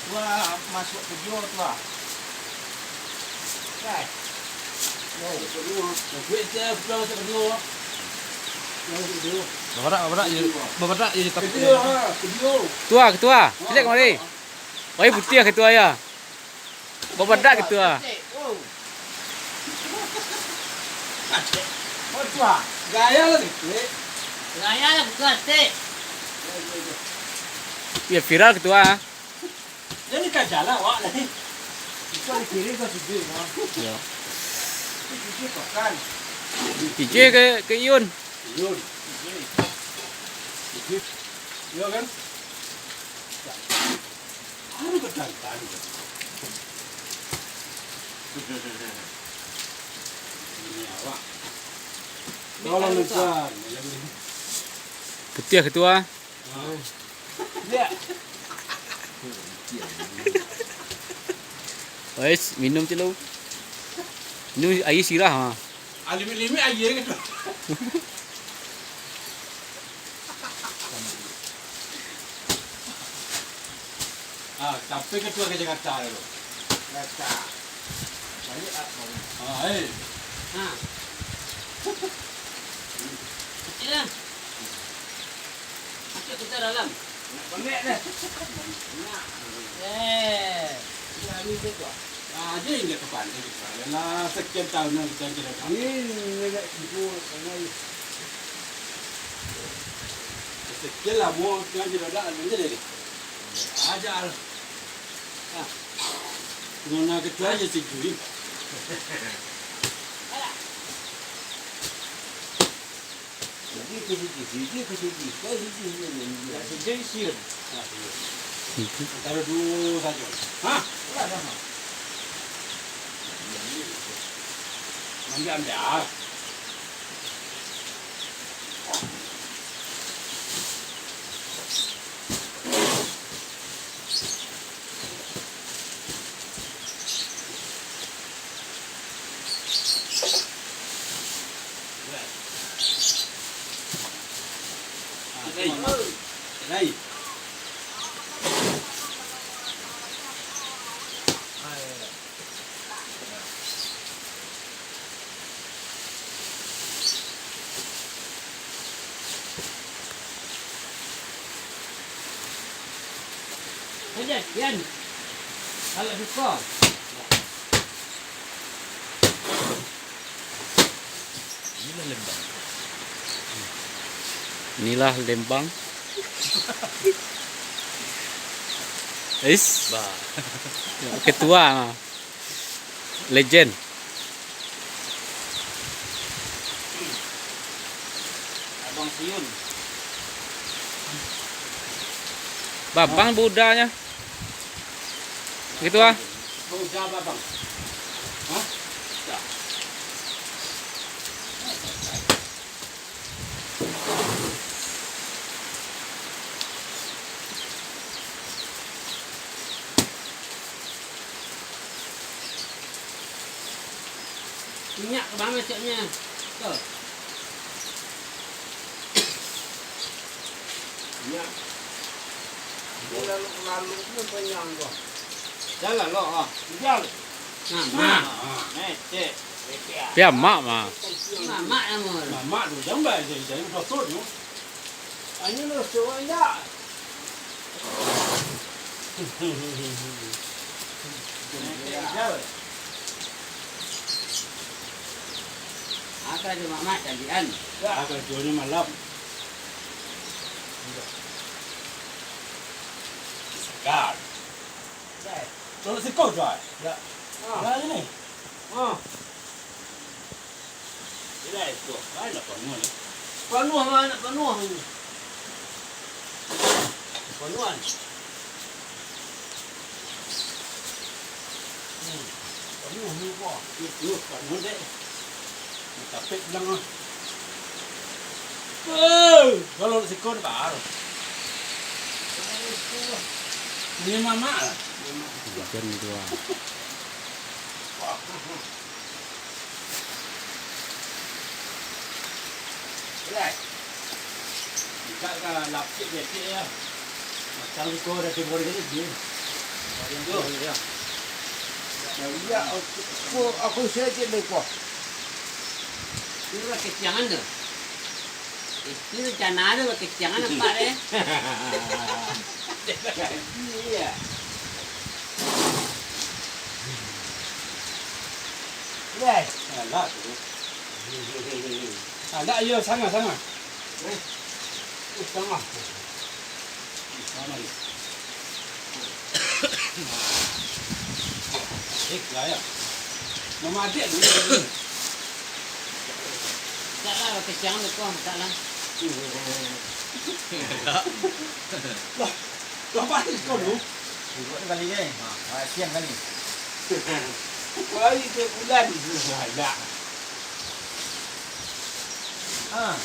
Tua masuk video tua. Kan? Oh, video. Duit dia pulang masuk video. Bapak je tak. Video. Ketua. Kita kemari. Oi putih ketua ya. Bapak ketua. Oh, tua. Gaya lah ni. Gaya lah bukan sih. Ya viral ketua. Jadi kan jalan awak lah ni. Itu di kiri ke sini. Ya. Itu kan. DJ ke Yun. Yun. Iya kan? Harus berdantan. Ini awak. Tolong lupa. Putih ketua. Ya. Wes minum je lu. Minum air sirah ha. Alim-alim air kan. Sampai ketua ke Jakarta dulu. Jakarta. Balik apa? Kecil lah. Masuk kita dalam. Bangek dah. Ya ni tu. Dia ingat ke pantai kita. Yalah sekian tahun kita tidak. Ini nak ibu sangai. Sekian lah mau kan tidak ada menjadi ni. Ajar. Nona ketua je security. Jadi kesini. Jadi sih. Taruh dulu saja. Hah? Ambil. Đây. Saja, Yan. Kalau suka. Inilah Lembang. Is, ketua, legend. Abang Siun. Babang budanya. Ketua. Kau jawab bang. Hah? Minyak ke bang macamnya? Ke? Minyak. Dia lalu pun penyang kau. Jalan lo Jalan. Nah. Cek. Pia mak mah. Mamak nama. Mak tu jambai jadi betul tu. Ini lo semuanya. Jalan. Akan ada mamak janjian. Ya, akan jualnya malam. Segar. Kalau sekau jual. Ya. Dah ni. Ini itu. Mana penuh ni? Penuh mana? Penuh ini. Penuhan. Penuh ni kau. Itu penuh dek. Tapi bilang ah. Kalau sekau baru. Ini mama lah. Legend ketua. Right. Kita kan lapik dia ya. Macam kau dah tengok dia ni. Ya, aku saja lupa. Ini lah keciangan tu. Ini cana tu keciangan apa deh? Iya. Yes. Alah tu. Ada yo sangat. Tengah. Sama ni. Lah ya. Mama adik dulu. Tak lah keciangan tu kau tak lah. Apa ni kau lu? Buat kali ni. Siang kali. Kau ini bulan. Ada. Ah.